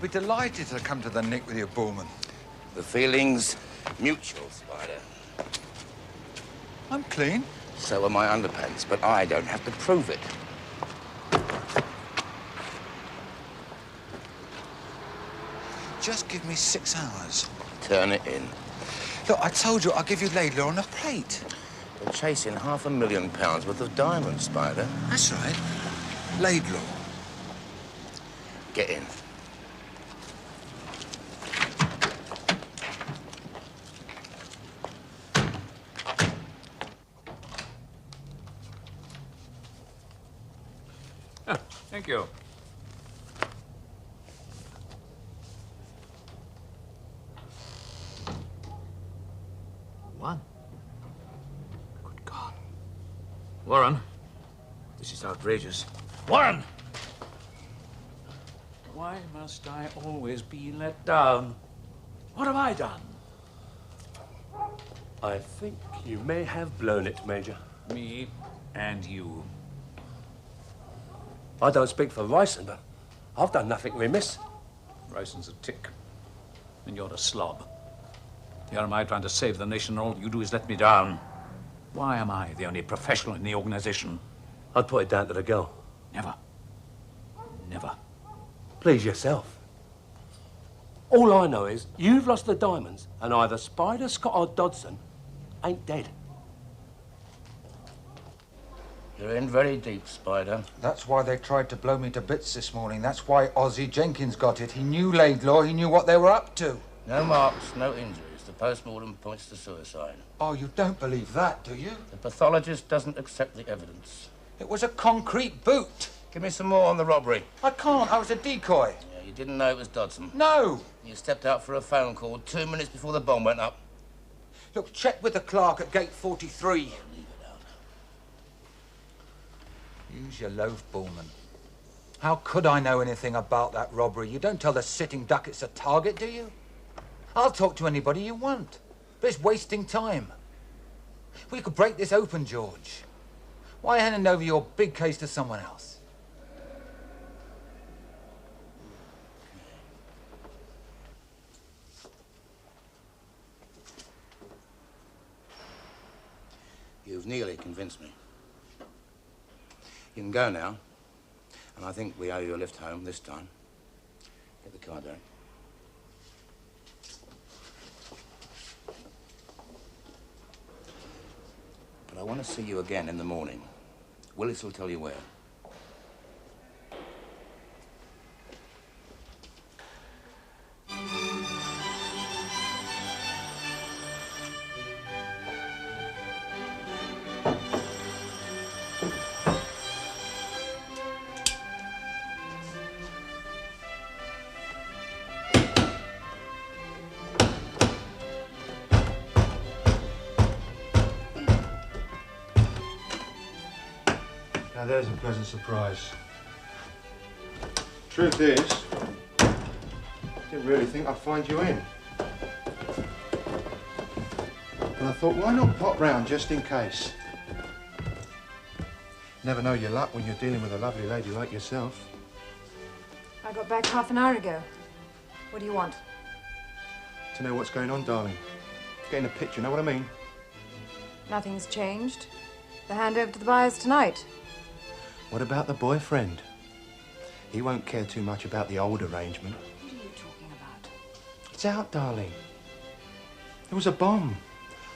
be delighted to come to the nick with you, Bullman. The feeling's mutual, Spider. I'm clean. So are my underpants, but I don't have to prove it. Just give me 6 hours. Turn it in. Look, I told you I'll give you Laidlaw on a plate. They're chasing £500,000 worth of diamonds, Spider. That's right. Laidlaw. Get in. Oh, thank you. One. Good God. Warren, this is outrageous. Warren! Why must I always be let down? What have I done? I think you may have blown it, Major. Me and you. I don't speak for Ryson, but I've done nothing remiss. Ryson's a tick, and you're a slob. Here am I trying to save the nation, and all you do is let me down. Why am I the only professional in the organization? I'd put it down to the girl. Never. Never. Please yourself. All I know is you've lost the diamonds, and either Spider, Scott, or Dodson ain't dead. You're in very deep, Spider. That's why they tried to blow me to bits this morning. That's why Ozzie Jenkins got it. He knew Laidlaw. He knew what they were up to. No marks, no injuries. The post-mortem points to suicide. Oh, you don't believe that, do you? The pathologist doesn't accept the evidence. It was a concrete boot. Give me some more on the robbery. I can't. I was a decoy. Yeah, you didn't know it was Dodson. No. You stepped out for a phone call 2 minutes before the bomb went up. Look, check with the clerk at gate 43. Leave it out. Use your loaf, Bullman. How could I know anything about that robbery? You don't tell the sitting duck it's a target, do you? I'll talk to anybody you want, but it's wasting time. We could break this open, George. Why hand over your big case to someone else? You've nearly convinced me. You can go now, and I think we owe you a lift home this time. Get the car, Derek. But I want to see you again in the morning. Willis will tell you where. Now there's a pleasant surprise. Truth is, I didn't really think I'd find you in. And I thought, why not pop round just in case? Never know your luck when you're dealing with a lovely lady like yourself. I got back half an hour ago. What do you want? To know what's going on, darling. Getting a picture, know what I mean? Nothing's changed. The handover to the buyers tonight. What about the boyfriend? He won't care too much about the old arrangement. What are you talking about? It's out, darling. There was a bomb.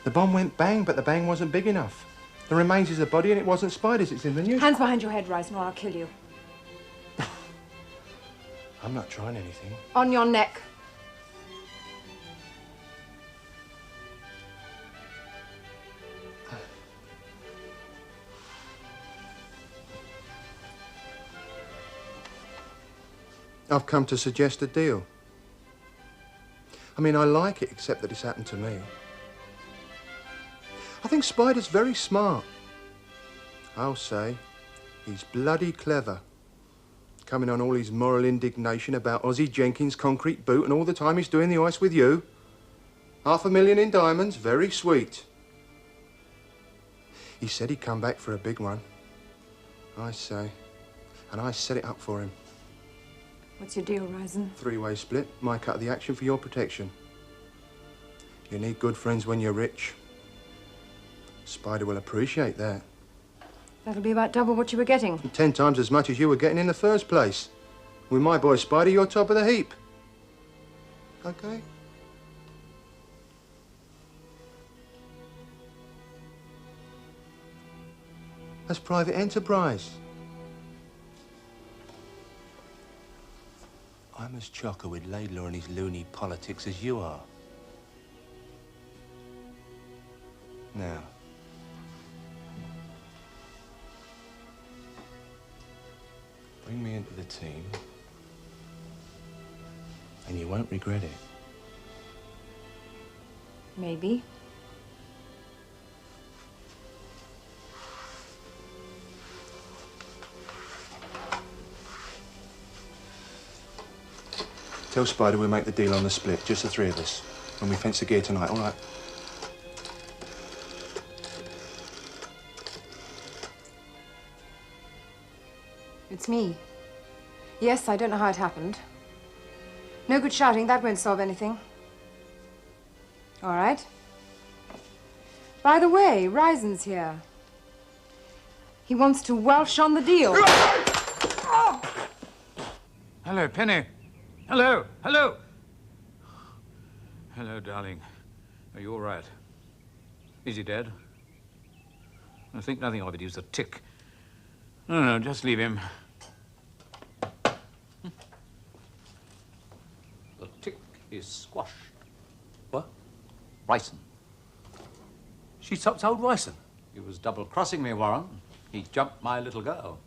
The bomb went bang, but the bang wasn't big enough. The remains is a body and it wasn't Spider's. It's in the news. Hands behind your head, Ryson, or I'll kill you. I'm not trying anything. On your neck. I've come to suggest a deal. I mean, I like it, except that it's happened to me. I think Spider's very smart. I'll say he's bloody clever. Coming on all his moral indignation about Ozzie Jenkins' concrete boot, and all the time he's doing the ice with you. $500,000 in diamonds, very sweet. He said he'd come back for a big one. I say, and I set it up for him. What's your deal, Ryzen? Three-way split. My cut of the action for your protection. You need good friends when you're rich. Spider will appreciate that. That'll be about double what you were getting. 10 times as much as you were getting in the first place. With my boy Spider, you're top of the heap. Okay? That's private enterprise. I'm as chocker with Laidlaw and his loony politics as you are. Now, bring me into the team, and you won't regret it. Maybe. Tell Spider we'll make the deal on the split, just the three of us, when we fence the gear tonight, all right? It's me. Yes, I don't know how it happened. No good shouting, that won't solve anything. All right. By the way, Ryzen's here. He wants to Welsh on the deal. Hello, Penny. Hello, hello. Hello, darling. Are you all right? Is he dead? I think nothing of it. He's a tick. No, just leave him. The tick is squashed. What? Ryson. She told Ryson? He was double-crossing me, Warren. He jumped my little girl.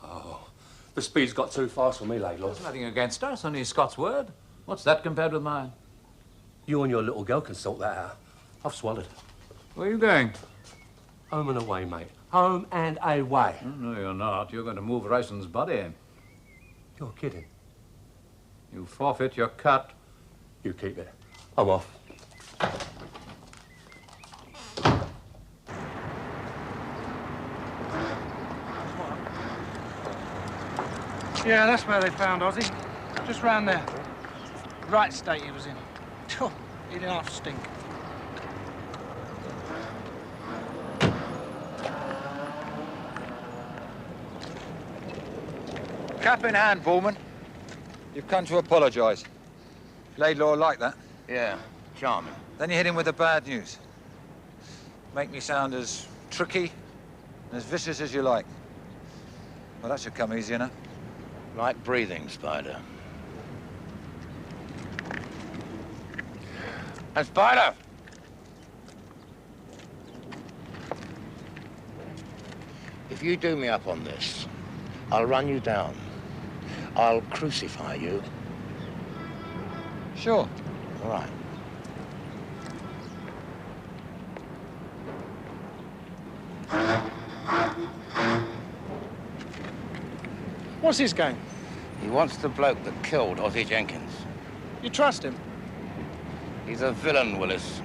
Oh, the speed's got too fast for me, Laidlaw. There's nothing against us, only Scott's word. What's that compared with mine? You and your little girl can sort that out. I've swallowed. Where are you going? Home and away, mate. Home and away. Oh, no, you're not. You're going to move Ryson's body. You're kidding. You forfeit your cut. You keep it. I'm off. Yeah, that's where they found Ozzy. Just round there. Right state he was in. He'd half stink. Cap in hand, Bullman. You've come to apologise. Laidlaw like that. Yeah, charming. Then you hit him with the bad news. Make me sound as tricky and as vicious as you like. Well, that should come easy enough. Like breathing, Spider. And Spider! If you do me up on this, I'll run you down. I'll crucify you. Sure. All right. What's his game? He wants the bloke that killed Ozzy Jenkins. You trust him? He's a villain, Willis.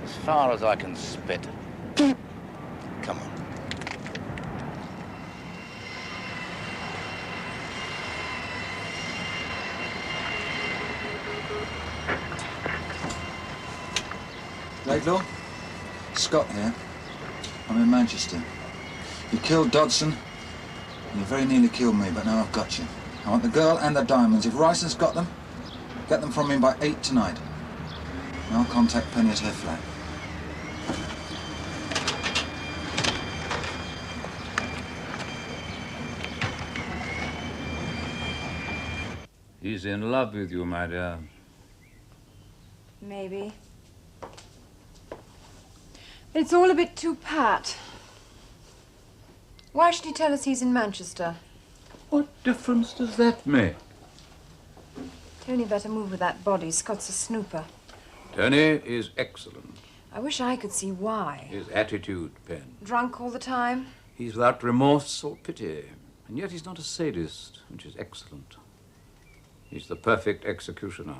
As far as I can spit. Come on. Laidlaw? Scott here. I'm in Manchester. You killed Dodson. You very nearly killed me, but now I've got you. I want the girl and the diamonds. If Ryson's got them, get them from him by 8 tonight. And I'll contact Penny at her flat. He's in love with you, my dear. Maybe. It's all a bit too pat. Why should he tell us he's in Manchester? What difference does that make? Tony better move with that body. Scott's a snooper. Tony is excellent. I wish I could see why. His attitude, Pen. Drunk all the time? He's without remorse or pity. And yet he's not a sadist, which is excellent. He's the perfect executioner.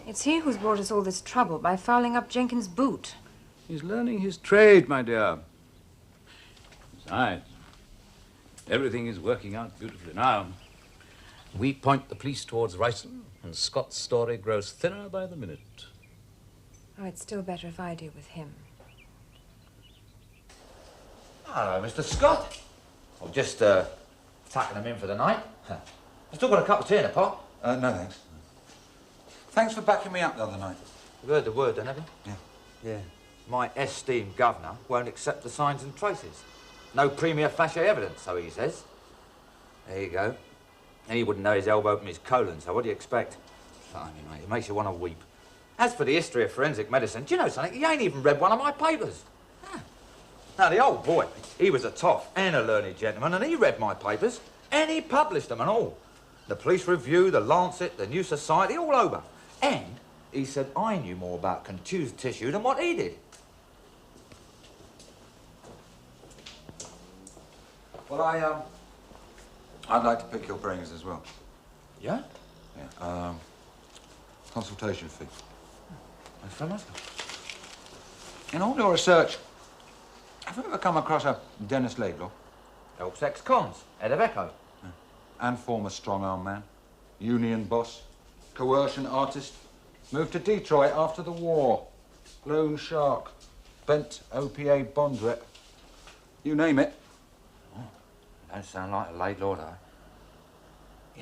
It's he who's brought us all this trouble by fouling up Jenkins' boot. He's learning his trade, my dear. Besides, everything is working out beautifully now. We point the police towards Ryson, and Scott's story grows thinner by the minute. Oh, it's still better if I deal with him. Hello, Mr. Scott. I'm just tucking them in for the night. I've still got a cup of tea in a pot. No, thanks. Thanks for backing me up the other night. You've heard the word, then, have you? Yeah. Yeah. My esteemed governor won't accept the signs and traces. No premier facie evidence, so he says. There you go. He wouldn't know his elbow from his colon, so what do you expect? Blimey, mate, it makes you want to weep. As for the history of forensic medicine, do you know something? He ain't even read one of my papers. Now, the old boy, he was a toff and a learned gentleman, and he read my papers, and he published them and all. The Police Review, the Lancet, the New Society, all over. And he said I knew more about contused tissue than what he did. Well, I'd like to pick your brains as well. Yeah? Yeah. Consultation fee. Thanks very much. In all your research, have you ever come across a Dennis Laidlaw? Helps ex-cons, head of Echo. And former strong-arm man, union boss, coercion artist, moved to Detroit after the war, loan shark, bent OPA bond rep. You name it. Oh, don't sound like a Laidlaw, though.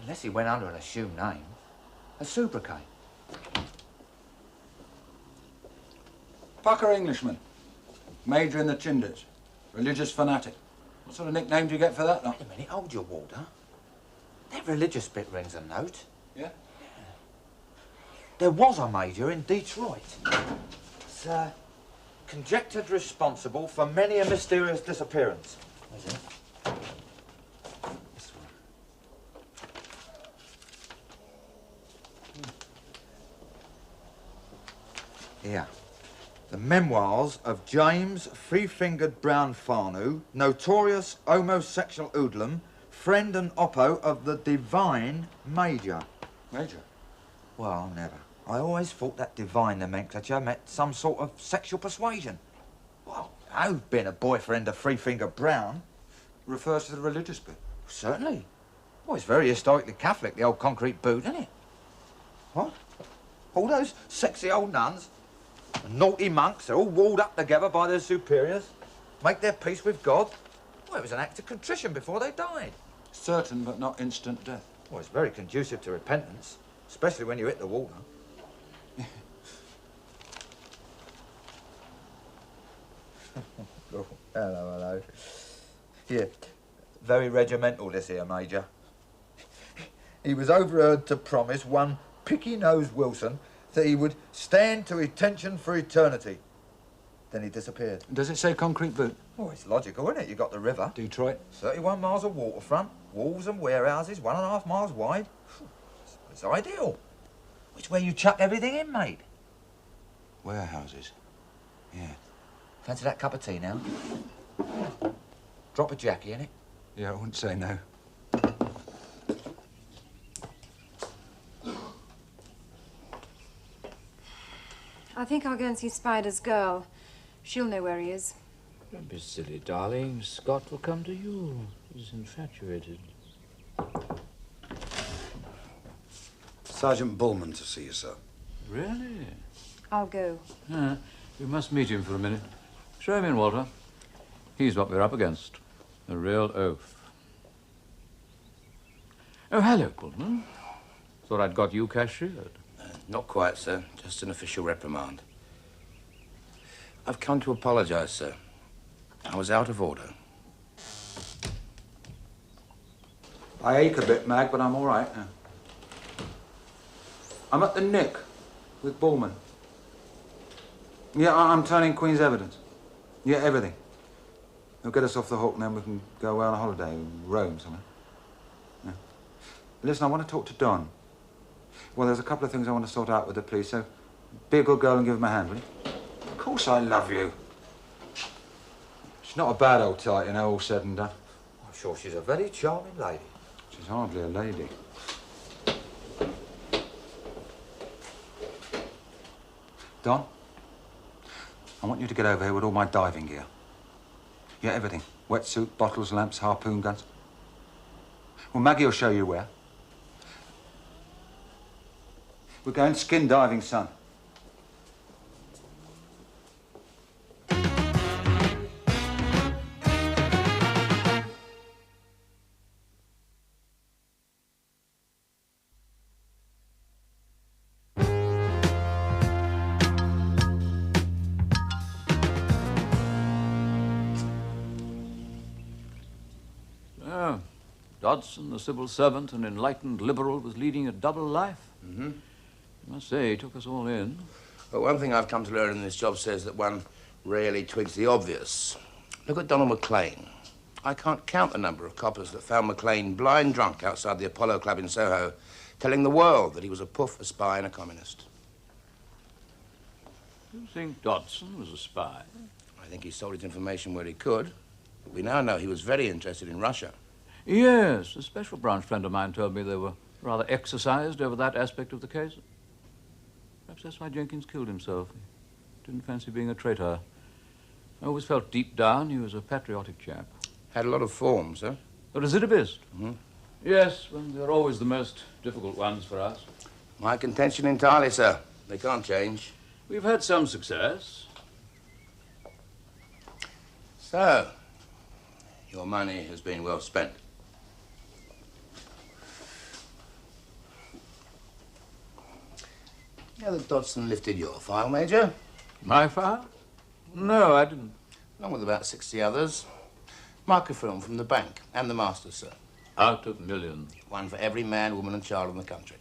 Unless he went under an assumed name. A sobriquet. Pucker Englishman, major in the Chinders, religious fanatic. What sort of nickname do you get for that, lot? Wait a minute, hold your water. That religious bit rings a note. Yeah? There was a major in Detroit. It's conjectured responsible for many a mysterious disappearance. Where's it? This one. Here. The memoirs of James Three-Fingered Brown Farnu, notorious homosexual hoodlum, friend and oppo of the divine Major. Major? Well, never. I always thought that divine nomenclature meant some sort of sexual persuasion. Well, I've been a boyfriend of Three-Fingered Brown. Refers to the religious bit. Certainly. Well, it's very historically Catholic, the old concrete boot, isn't it? What? All those sexy old nuns and naughty monks, they're all walled up together by their superiors, make their peace with God. Well, it was an act of contrition before they died. Certain but not instant death. Well, it's very conducive to repentance, especially when you hit the water. Oh, hello. Yeah, very regimental this here, Major. He was overheard to promise one picky-nosed Wilson that he would stand to attention for eternity. Then he disappeared. Does it say concrete boot? Oh, it's logical, isn't it? You got the river. Detroit. 31 miles of waterfront, walls and warehouses, 1.5 miles wide. It's ideal. It's where you chuck everything in, mate. Warehouses. Yeah. Fancy that cup of tea now? Drop a Jackie in it. Yeah, I wouldn't say no. I think I'll go and see Spider's girl. She'll know where he is. Don't be silly, darling. Scott will come to you. He's infatuated. Sergeant Bullman to see you, sir. Really? I'll go. Yeah, we must meet him for a minute. Show him in, Walter. He's what we're up against. A real oaf. Oh, hello, Bullman. Thought I'd got you cashiered. Not quite, sir. Just an official reprimand. I've come to apologize, sir. I was out of order. I ache a bit, Mag, but I'm all right. I'm at the Nick with Bullman. Yeah, I'm turning Queen's evidence. Yeah, everything. He'll get us off the hook and then we can go away on a holiday in Rome somewhere. Yeah. Listen, I want to talk to Don. Well, there's a couple of things I want to sort out with the police, so be a good girl and give him a hand, will you? Of course I love you. She's not a bad old type, you know, all said and done. I'm sure she's a very charming lady. She's hardly a lady. Don, I want you to get over here with all my diving gear. Yeah, everything. Wetsuit, bottles, lamps, harpoon guns. Well, Maggie will show you where. We're going skin diving, son. Dodson, the civil servant and enlightened liberal, was leading a double life. Mm-hmm. I must say, he took us all in. Well, one thing I've come to learn in this job says that one rarely twigs the obvious. Look at Donald McLean. I can't count the number of coppers that found McLean blind drunk outside the Apollo Club in Soho, telling the world that he was a puff, a spy, and a communist. You think Dodson was a spy? I think he sold his information where he could. But we now know he was very interested in Russia. Yes, a special branch friend of mine told me they were rather exercised over that aspect of the case. Perhaps that's why Jenkins killed himself. He didn't fancy being a traitor. I always felt deep down he was a patriotic chap. Had a lot of forms, huh? A recidivist? Mm-hmm. Yes, well, they're always the most difficult ones for us. My contention entirely, sir. They can't change. We've had some success. So, your money has been well spent. Now that Dodson lifted your file, Major? My file? No, I didn't. Along with about 60 others. Microfilm from the bank and the masters, sir. Out of millions. One for every man, woman and child in the country.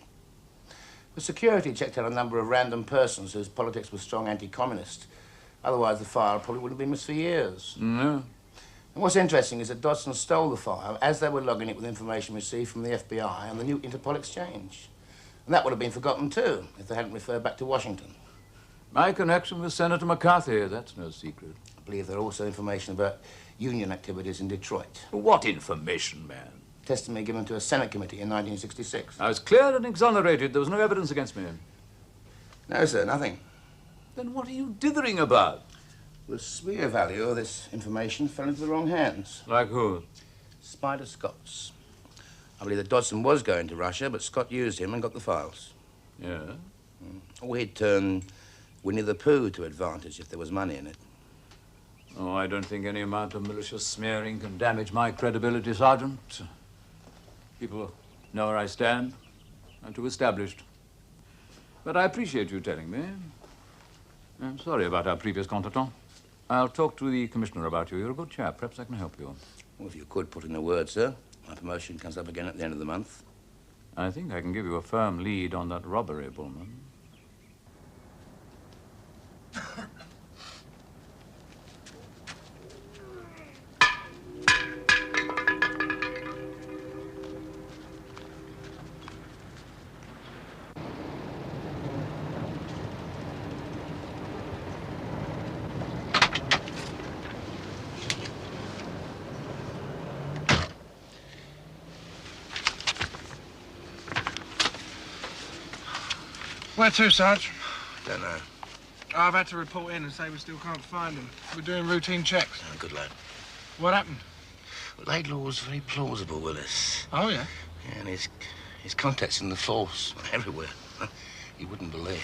The security checked out a number of random persons whose politics was strong anti-communist. Otherwise, the file probably would have been missed for years. No. And what's interesting is that Dodson stole the file as they were logging it with information received from the FBI and the new Interpol exchange. And that would have been forgotten, too, if they hadn't referred back to Washington. My connection with Senator McCarthy, that's no secret. I believe there are also information about union activities in Detroit. What information, man? Testimony given to a Senate committee in 1966. I was cleared and exonerated. There was no evidence against me. No, sir, nothing. Then what are you dithering about? The smear value of this information fell into the wrong hands. Like who? Spider Scott's. I believe that Dodson was going to Russia, but Scott used him and got the files. Yeah? Or he'd turn Winnie the Pooh to advantage if there was money in it. Oh, I don't think any amount of malicious smearing can damage my credibility, Sergeant. People know where I stand. I'm too established. But I appreciate you telling me. I'm sorry about our previous contretemps. I'll talk to the commissioner about you. You're a good chap. Perhaps I can help you. Well, if you could put in a word, sir. My promotion comes up again at the end of the month. I think I can give you a firm lead on that robbery, Bullman. Where to, Sarge? Don't know. I've had to report in and say we still can't find him. We're doing routine checks. Oh, good lad. What happened? Well, Laidlaw was very plausible, Willis. Oh, yeah? Yeah, and his contacts in the force everywhere. You wouldn't believe.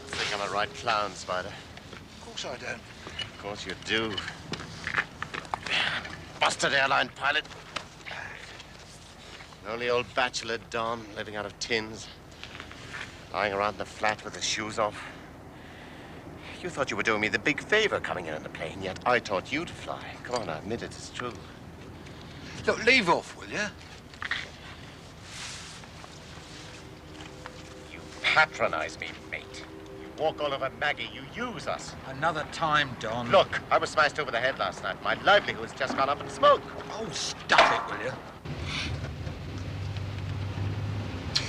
Think I'm a right clown, Spider? Of course I don't. Of course you do. Busted airline pilot. Lonely old bachelor Don, living out of tins. Lying around the flat with his shoes off. You thought you were doing me the big favor coming in on the plane, yet I taught you to fly. Come on, I admit it, it's true. Look, leave off, will you? You patronize me, mate. You walk all over Maggie, you use us. Another time, Don. Look, I was smashed over the head last night. My livelihood's just gone up in smoke. Oh, stuff it, will you?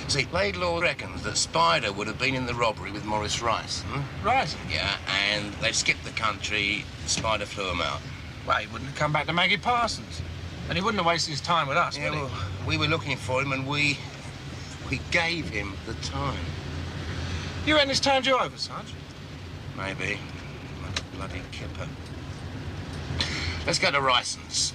See, Laidlaw reckons that Spider would have been in the robbery with Morris Rice. Right. Yeah, and they skipped the country. Spider flew him out. Well, he wouldn't have come back to Maggie Parsons. And he wouldn't have wasted his time with us, Yeah, would he? well, we were looking for him and we gave him the time. You reckon he's turned you over, Sarge? Maybe. Like a bloody kipper. Let's go to Ryson's.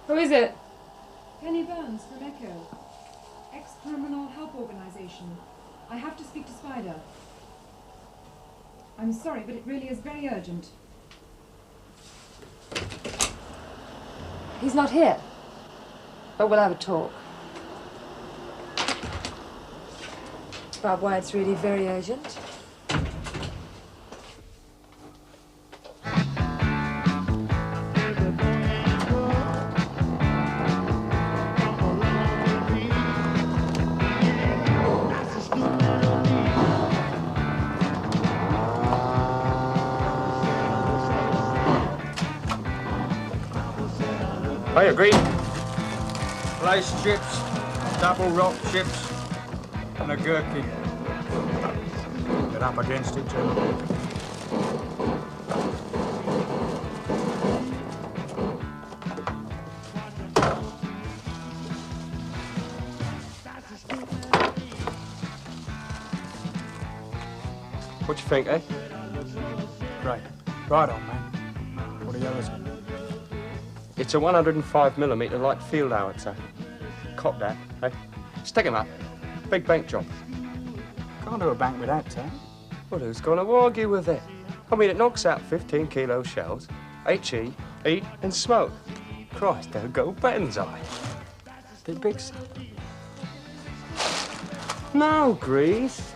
Who is it? Penny Burns from Echo. Ex-Criminal Help Organization. I have to speak to Spider. I'm sorry, but it really is very urgent. He's not here. But we'll have a talk. Bob, why it's really very urgent? I agree. Sliced chips, double rock chips, and a gherkin. Get up against it, Jim. What you think, eh? Great. Right on, man. What the hell is it? It's a 105mm light field howitzer. Cop that, eh? Stick 'em up. Big bank job. Can't do a bank with that, Sam. Well, who's gonna argue with it? I mean, it knocks out 15-kilo shells. HE, eat and smoke. Christ, they'll go Banzai. Bit big, son. No, Grease.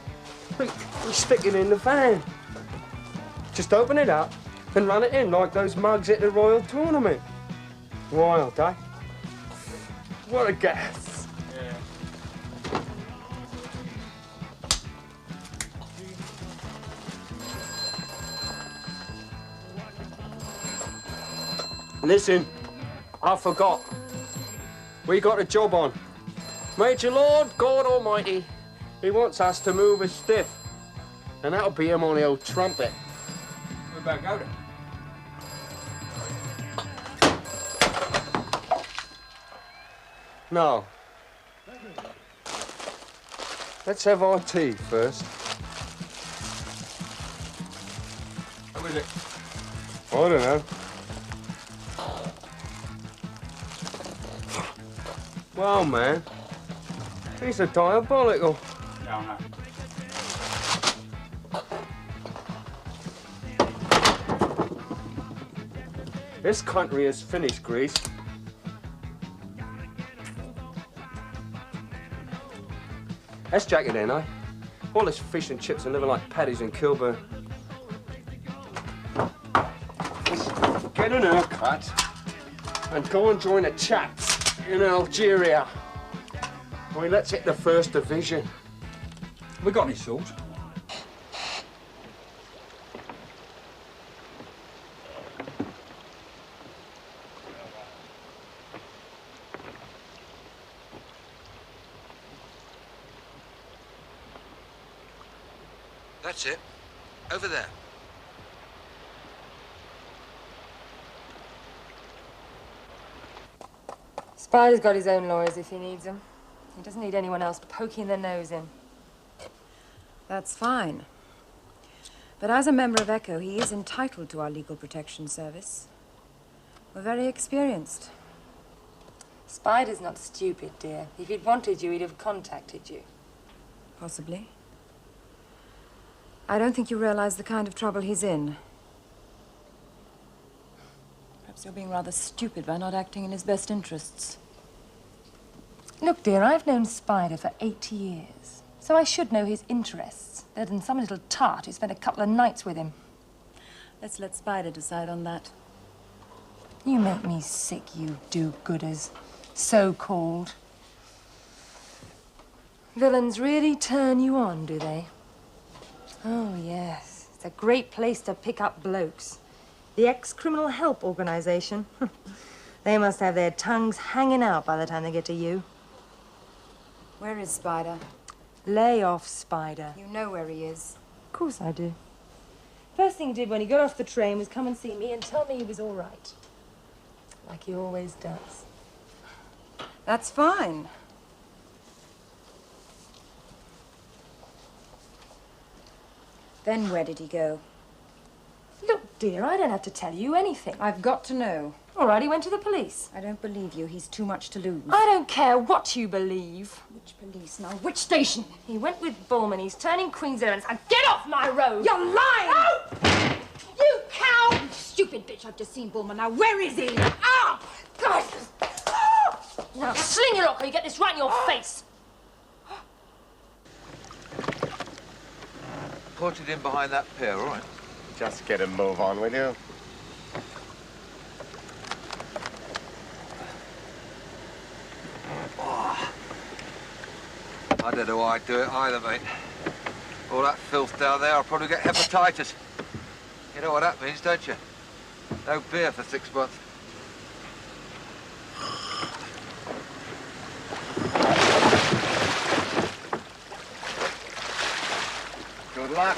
We stick it in the van. Just open it up and run it in like those mugs at the Royal Tournament. Wild, eh? What a gas. Yeah. Listen, I forgot. We got a job on. Major Lord, God Almighty, he wants us to move a stiff. And that'll be him on the old trumpet. We're back out. No. Let's have our tea first. How is it? I don't know. Well, man, these are diabolical. No, no. This country is finished, Grease. Let's jack it in, eh? All this fish and chips and living like paddies in Kilburn. Get an haircut and go and join the chaps in Algeria. I mean, let's hit the first division. We got any salt? That's it. Over there. Spider's got his own lawyers if he needs them. He doesn't need anyone else poking their nose in. That's fine. But as a member of Echo, he is entitled to our legal protection service. We're very experienced. Spider's not stupid, dear. If he'd wanted you, he'd have contacted you. Possibly. I don't think you realize the kind of trouble he's in. Perhaps you're being rather stupid by not acting in his best interests. Look, dear, I've known Spider for 80 years, so I should know his interests, better than some little tart who spent a couple of nights with him. Let's let Spider decide on that. You make me sick, you do-gooders. So-called. Villains really turn you on, do they? Oh, yes. It's a great place to pick up blokes. The Ex-Criminal Help Organization. They must have their tongues hanging out by the time they get to you. Where is Spider? Lay off, Spider. You know where he is. Of course I do. First thing he did when he got off the train was come and see me and tell me he was all right. Like he always does. That's fine. Then where did he go? Look, dear, I don't have to tell you anything. I've got to know. All right, he went to the police. I don't believe you. He's too much to lose. I don't care what you believe. Which police now? Which station? He went with Bullman. He's turning Queen's errands. Now get off my road! You're lying! No! You cow! You stupid bitch. I've just seen Bullman. Now, where is he? Ah! God! Ah! Now sling your lock or you get this right in your face. Put it in behind that pier, all right? Just get a move on, will you? I don't know why I'd do it either, mate. All that filth down there, I'll probably get hepatitis. You know what that means, don't you? No beer for 6 months. Good luck.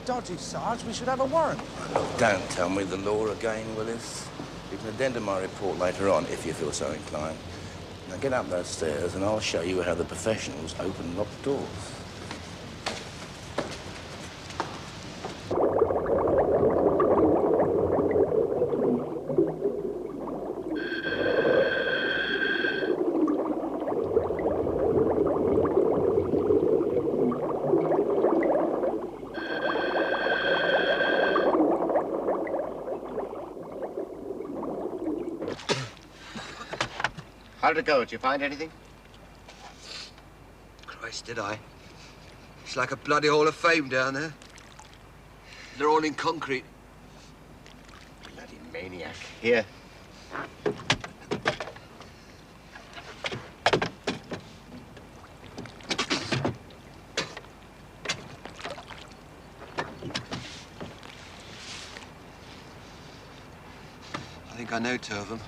Dodgy, Sarge. We should have a warrant. Don't tell me the law again, Willis. You can addend to my report later on, if you feel so inclined. Now get up those stairs and I'll show you how the professionals open and lock doors. How did it go? Did you find anything? Christ, did I? It's like a bloody Hall of Fame down there. They're all in concrete. Bloody maniac. Here. I think I know 2 of them.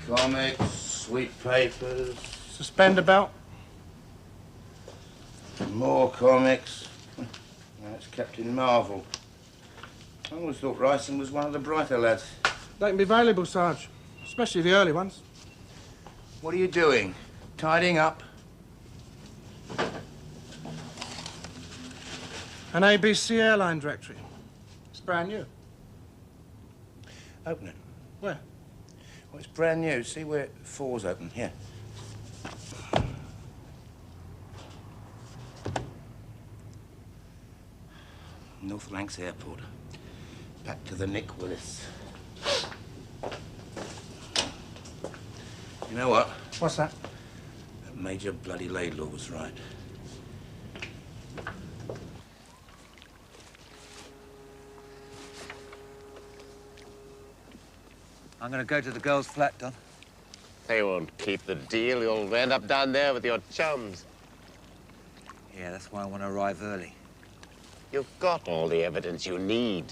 Comics, sweet papers. Suspender belt. More comics. That's Captain Marvel. I always thought Ryson was one of the brighter lads. They can be valuable, Sarge. Especially the early ones. What are you doing? Tidying up? An ABC airline directory. It's brand new. Open it. Where? Well, it's brand new. See where 4's open? Here. North Lancs Airport. Back to the Nick Willis. You know what? What's that? That Major bloody Laidlaw was right. I'm going to go to the girls' flat, Don. They won't keep the deal. You'll end up down there with your chums. Yeah, that's why I want to arrive early. You've got all the evidence you need.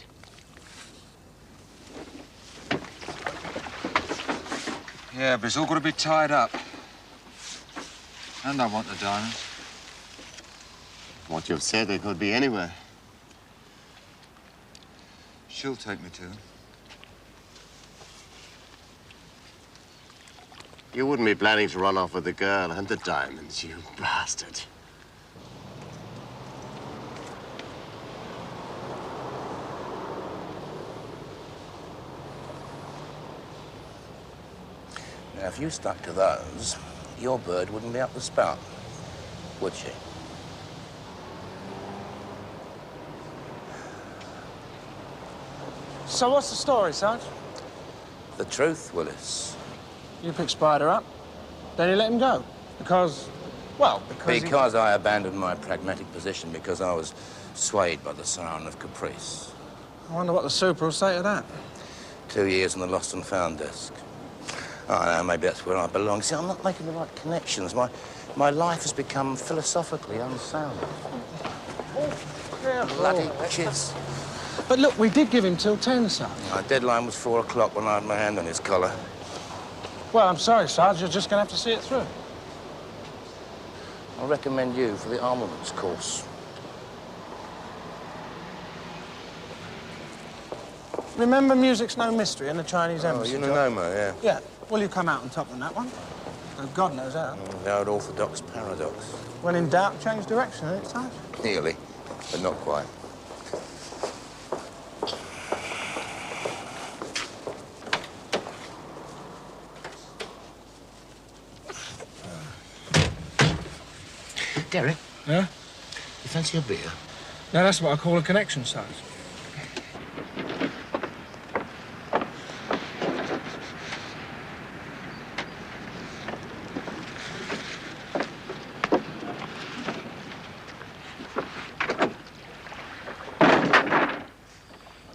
Yeah, but it's all got to be tied up. And I want the diamonds. What you've said, they could be anywhere. She'll take me to them. You wouldn't be planning to run off with the girl and the diamonds, you bastard. Now, if you stuck to those, your bird wouldn't be up the spout, would she? So what's the story, Sarge? The truth, Willis. You picked Spider up, then you let him go. Because Because I abandoned my pragmatic position because I was swayed by the siren of caprice. I wonder what the super will say to that. 2 years on the lost and found desk. I know, maybe that's where I belong. See, I'm not making the right connections. My life has become philosophically unsound. Bloody chiz. But look, we did give him till 10, Sarge. My deadline was 4 o'clock when I had my hand on his collar. Well, I'm sorry, Sarge. You're just going to have to see it through. I recommend you for the armaments course. Remember Music's No Mystery in the Chinese embassy? Oh, you know, yeah. Yeah. Will you come out on top on that one? Oh, God knows how. The old orthodox paradox. When in doubt, change direction, isn't it, Sarge? Nearly, but not quite. Derek, Yeah? you fancy a beer? No, that's what I call a connection, Sarge.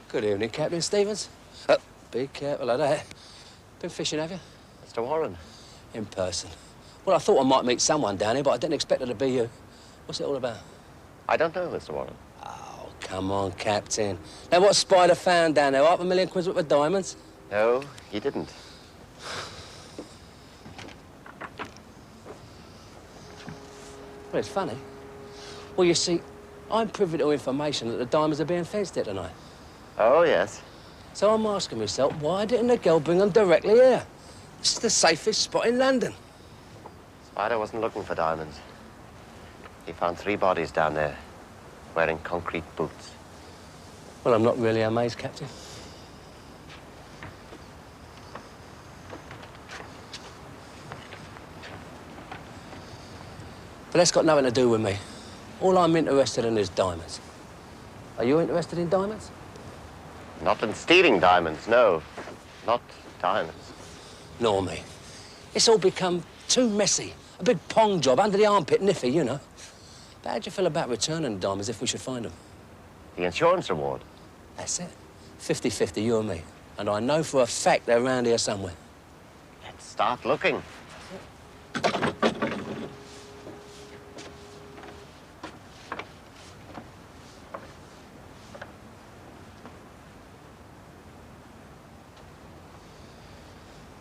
Good evening, Captain Stevens. Be careful of that. Been fishing, have you? Mr. Warren. In person. Well, I thought I might meet someone down here, but I didn't expect it to be you. What's it all about? I don't know, Mr. Warren. Oh, come on, Captain. Now, what Spider found down there? £500,000 worth of diamonds? No, he didn't. Well, it's funny. Well, you see, I'm privy to information that the diamonds are being fenced here tonight. Oh, yes. So I'm asking myself, why didn't the girl bring them directly here? This is the safest spot in London. Spider wasn't looking for diamonds. He found 3 bodies down there, wearing concrete boots. Well, I'm not really amazed, Captain. But that's got nothing to do with me. All I'm interested in is diamonds. Are you interested in diamonds? Not in stealing diamonds, no. Not diamonds. Nor me. It's all become too messy. A big pong job under the armpit, niffy, you know. But how'd you feel about returning the diamonds if we should find them? The insurance reward. That's it. 50-50, you and me. And I know for a fact they're around here somewhere. Let's start looking.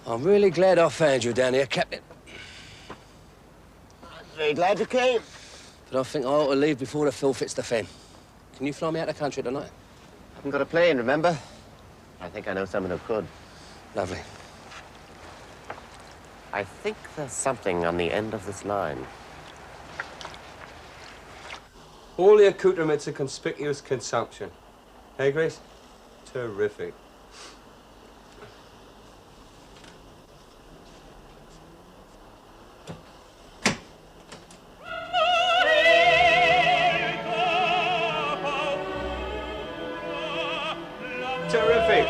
I'm really glad I found you down here, Captain. I'm very glad you came. But I think I ought to leave before the Phil fits the fin. Can you fly me out of the country tonight? Haven't got a plane, remember? I think I know someone who could. Lovely. I think there's something on the end of this line. All the accoutrements of conspicuous consumption. Hey, Grace? Terrific. Terrific.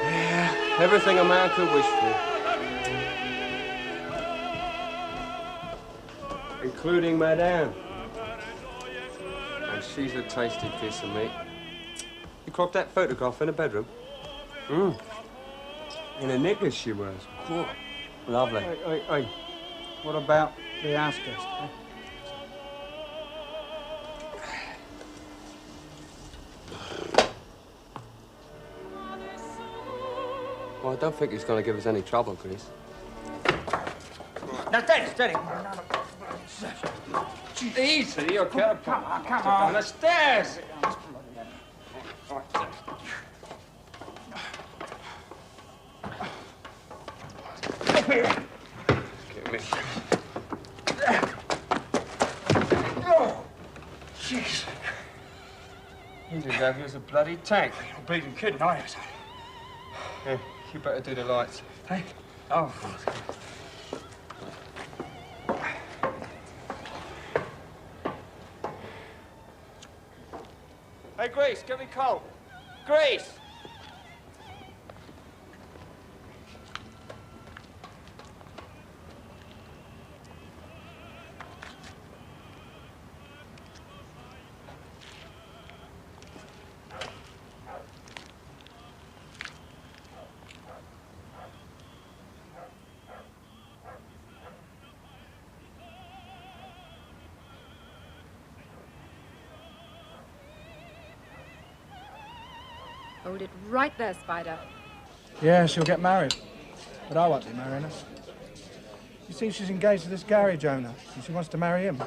Yeah, everything a man could wish for. Including Madame. And she's a tasty piece of meat. You cropped that photograph in a bedroom? In a knickers she was. Cool. Lovely. Hey. What about the house guest? Eh? Well, I don't think he's going to give us any trouble, Chris. Now, steady. Easy, you're careful. Come on. On the stairs. Give me. Oh, jeez. You did have you as a bloody tank. You're bleeding kidding, aren't you? Yeah, you better do the lights. Hey? Oh. Hey, Grace, give me coal. Grace! Hold it right there, Spider. Yeah, she'll get married. But I won't be marrying her. You see, she's engaged to this garage owner, and she wants to marry him.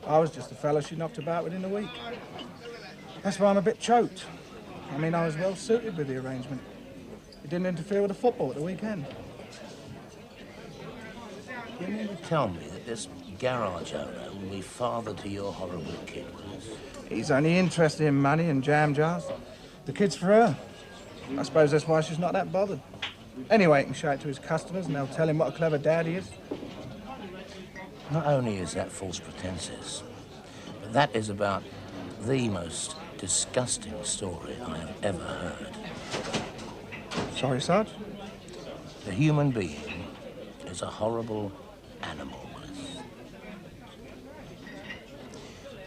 I was just the fellow she knocked about within a week. That's why I'm a bit choked. I mean, I was well suited with the arrangement. It didn't interfere with the football at the weekend. You mean to tell me that this garage owner will be father to your horrible kid? He's only interested in money and jam jars. The kid's for her. I suppose that's why she's not that bothered. Anyway, he can show it to his customers and they'll tell him what a clever dad he is. Not only is that false pretenses, but that is about the most disgusting story I have ever heard. Sorry, Sarge? The human being is a horrible animal.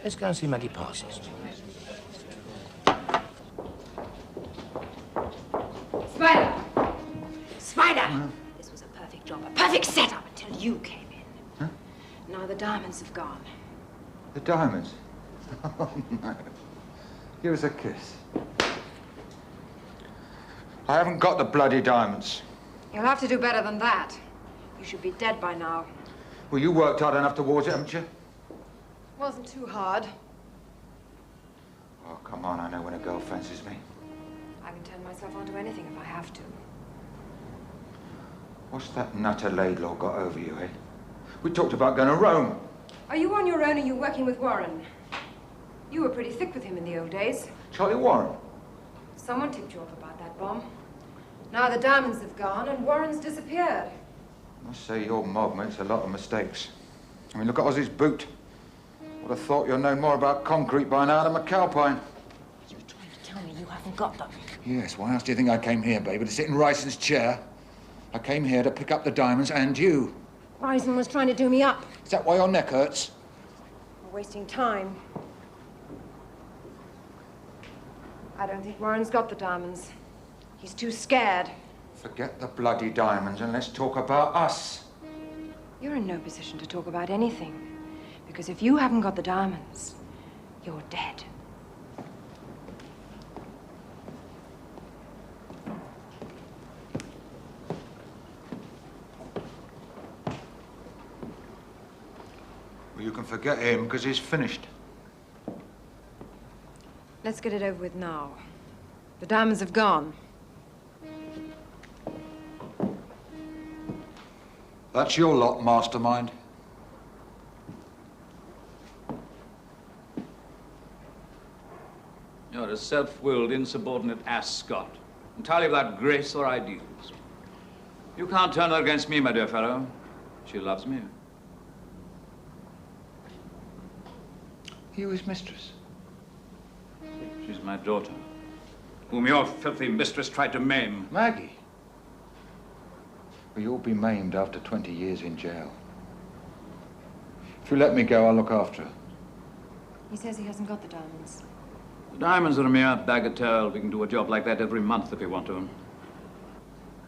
Let's go and see Maggie Parsons. Spider! Spider! This was a perfect job, a perfect setup until you came in. Huh? Now the diamonds have gone. The diamonds? Oh, no. Give us a kiss. I haven't got the bloody diamonds. You'll have to do better than that. You should be dead by now. Well, you worked hard enough towards it, haven't you? Wasn't too hard. Oh, come on, I know when a girl fancies me. I can turn myself onto anything if I have to. What's that nutter Laidlaw got over you, eh? We talked about going to Rome. Are you on your own or are you working with Warren? You were pretty thick with him in the old days. Charlie Warren? Someone tipped you off about that bomb. Now the diamonds have gone and Warren's disappeared. I must say your mob makes a lot of mistakes. I mean, look at Ozzy's boot. Would have thought you'd known more about concrete by now than McAlpine. You're trying to tell me you haven't got them. Yes, why else do you think I came here, baby? To sit in Rison's chair? I came here to pick up the diamonds and you. Rison was trying to do me up. Is that why your neck hurts? We're wasting time. I don't think Warren's got the diamonds. He's too scared. Forget the bloody diamonds and let's talk about us. You're in no position to talk about anything. Because if you haven't got the diamonds, you're dead. Well, you can forget him because he's finished. Let's get it over with now. The diamonds have gone. That's your lot, mastermind. You're a self-willed, insubordinate ass, Scott. Entirely without grace or ideals. You can't turn her against me, my dear fellow. She loves me. You his mistress? She's my daughter, whom your filthy mistress tried to maim. Maggie? Well, you'll be maimed after 20 years in jail. If you let me go, I'll look after her. He says he hasn't got the diamonds. The diamonds are a mere bagatelle. We can do a job like that every month if we want to.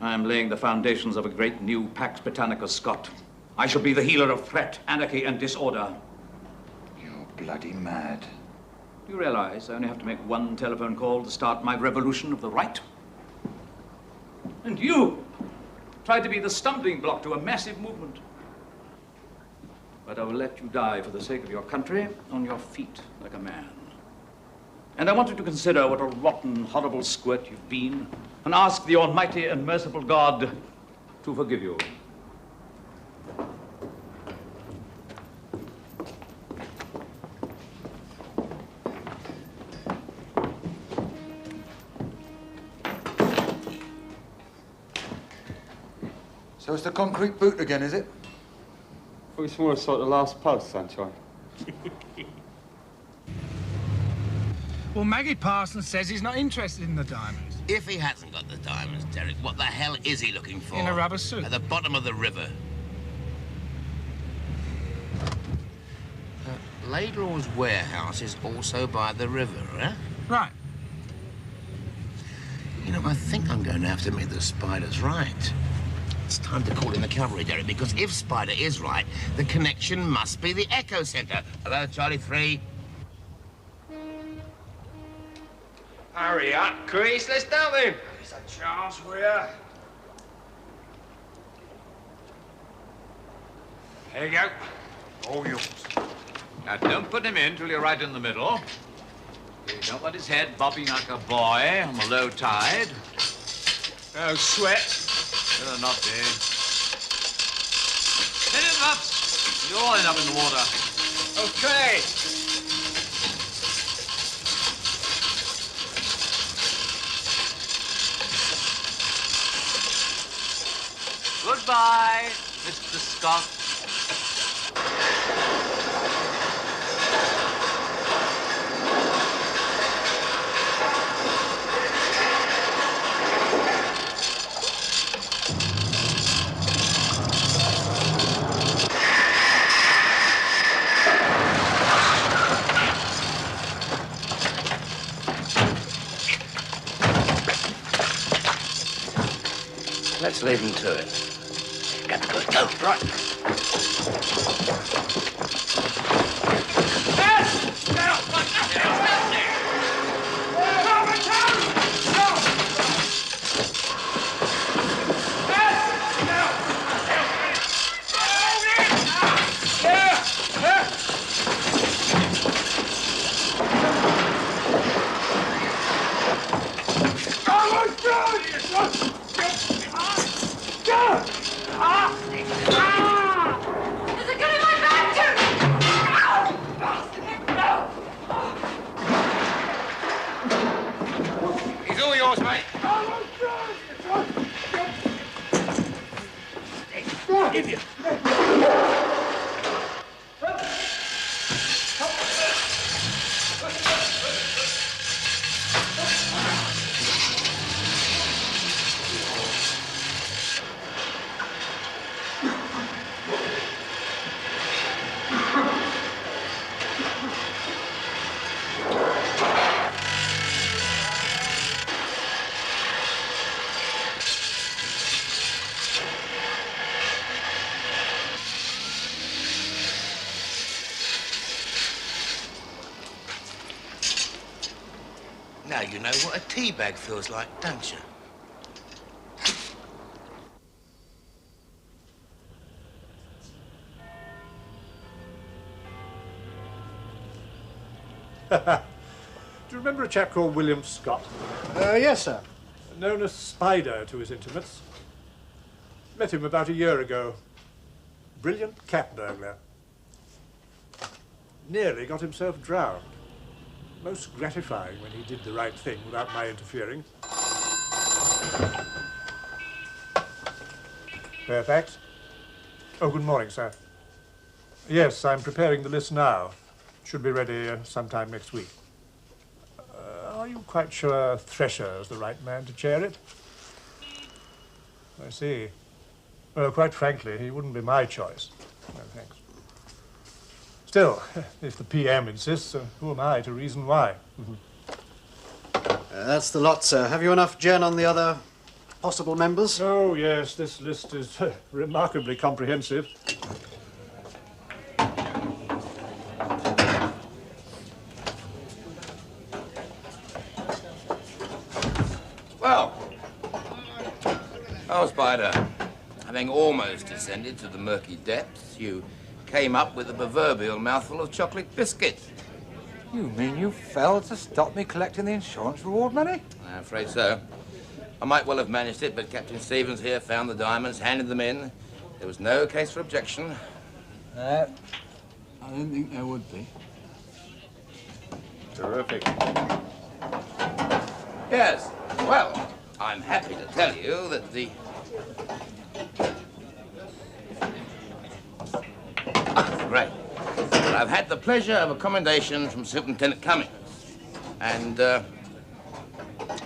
I'm laying the foundations of a great new Pax Britannicus, Scott. I shall be the healer of threat, anarchy, and disorder. You're bloody mad. Do you realize I only have to make one telephone call to start my revolution of the right? And you tried to be the stumbling block to a massive movement. But I will let you die for the sake of your country on your feet like a man. And I want you to consider what a rotten, horrible squirt you've been and ask the almighty and merciful God to forgive you. So it's the concrete boot again, is it? Thought you swore us like the last post, Sunshine. Well, Maggie Parsons says he's not interested in the diamonds. If he hasn't got the diamonds, Derek, what the hell is he looking for? In a rubber suit. At the bottom of the river. Laidlaw's warehouse is also by the river, eh? Right. You know, I think I'm going to have to admit that Spider's right. It's time to call in the cavalry, Derek, because if Spider is right, the connection must be the Echo Center. Hello, Charlie 3. Hurry up, Chris. Let's down then. There's a chance we're... There you go. All yours. Now, don't put him in till you're right in the middle. You don't want his head bobbing like a boy on the low tide. No sweat. Better not be. Hit him up. You'll all end up in the water. Okay. Goodbye, Mr. Scott. Let's leave him to it. Go. Right. He's all yours, mate. Idiot. Now you know what a tea bag feels like, don't you? Do you remember a chap called William Scott? Yes, sir. Known as Spider to his intimates. Met him about a year ago. Brilliant cat burglar. Nearly got himself drowned. Most gratifying when he did the right thing without my interfering. Fairfax? Oh, good morning, sir. Yes, I'm preparing the list now. Should be ready sometime next week. Are you quite sure Thresher is the right man to chair it? I see. Well, quite frankly, he wouldn't be my choice. No, thanks. Still, if the PM insists, who am I to reason why? That's the lot, sir. Have you enough gen on the other possible members? Oh, yes, this list is remarkably comprehensive. Well, oh, Spider, having almost descended to the murky depths, you came up with a proverbial mouthful of chocolate biscuit. You mean you failed to stop me collecting the insurance reward money? I'm afraid so. I might well have managed it, but Captain Stevens here found the diamonds, handed them in. There was no case for objection. I didn't think there would be. Terrific. Yes. Well, I'm happy to tell you that the... Great. But I've had the pleasure of a commendation from Superintendent Cummings. And,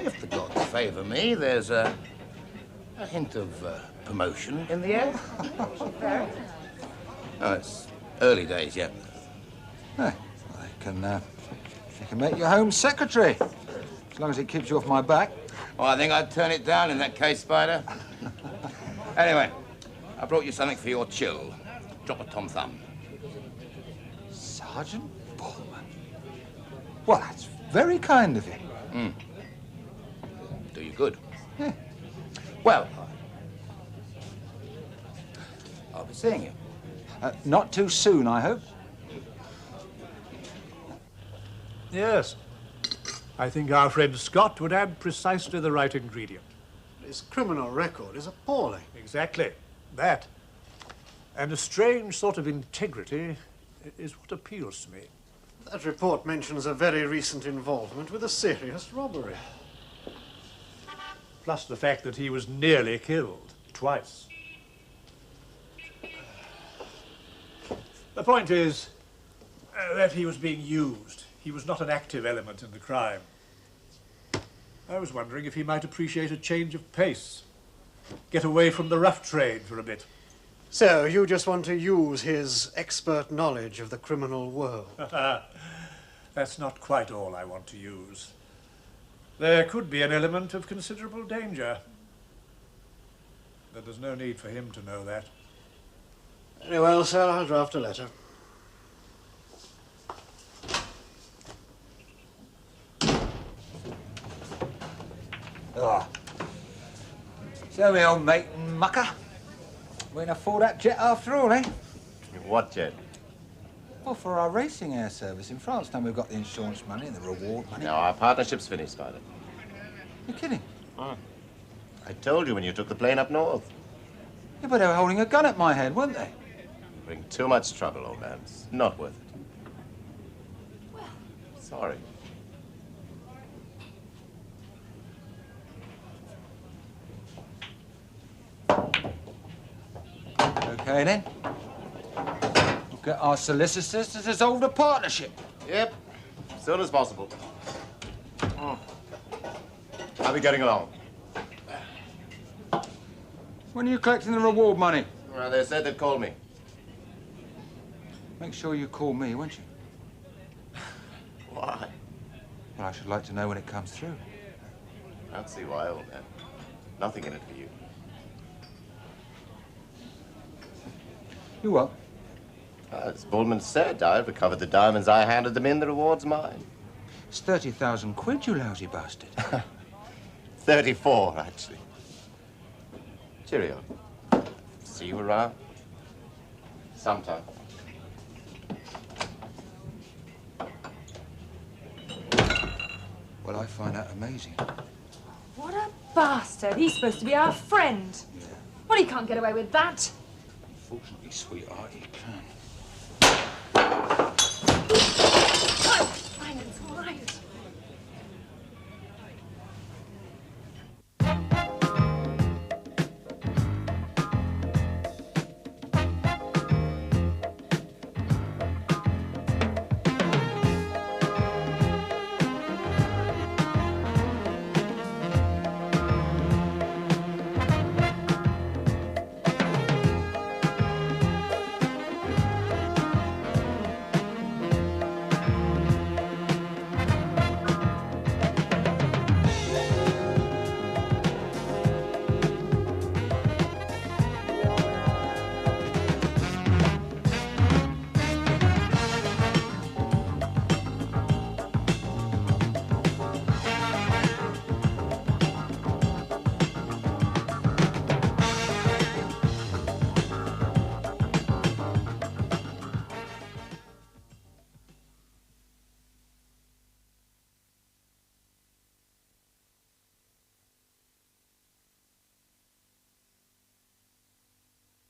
if the gods favour me, there's a hint of promotion in the air. Oh, it's early days yet. Hey, they can make you Home Secretary, as long as it keeps you off my back. Well, I think I'd turn it down in that case, Spider. Anyway, I brought you something for your chill. Drop a Tom Thumb. Sergeant Bowman? Well, that's very kind of you. Do you good. Yeah. Well, I'll be seeing you. Not too soon, I hope. Yes. I think our friend Scott would add precisely the right ingredient. His criminal record is appalling. Exactly. That. And a strange sort of integrity is what appeals to me. That report mentions a very recent involvement with a serious robbery. Plus the fact that he was nearly killed twice. The point is that he was being used. He was not an active element in the crime. I was wondering if he might appreciate a change of pace. Get away from the rough trade for a bit. So, you just want to use his expert knowledge of the criminal world? That's not quite all I want to use. There could be an element of considerable danger. But there's no need for him to know that. Very well, sir. I'll draft a letter. Ah. So, me old mate and mucker. We can afford that jet after all, eh? What jet? Well, for our racing air service in France. Now we've got the insurance money and the reward money. No, our partnership's finished, Spider. You're kidding? I told you when you took the plane up north. Yeah, but they were holding a gun at my head, weren't they? Bring too much trouble, old man. It's not worth it. Well, sorry. Okay, then. We'll get our solicitors to dissolve the partnership. Yep. As soon as possible. How are we getting along? When are you collecting the reward money? Well, they said they'd call me. Make sure you call me, won't you? Why? Well, I should like to know when it comes through. I don't see why, old man. Nothing in it for you. You what? As Bullman said, I recovered the diamonds I handed them in. The reward's mine. It's 30,000 quid, you lousy bastard. 34, actually. Cheerio. See you around. Sometime. Well, I find that amazing. What a bastard. He's supposed to be our friend. Yeah. Well, he can't get away with that. Unfortunately, sweetheart, you can.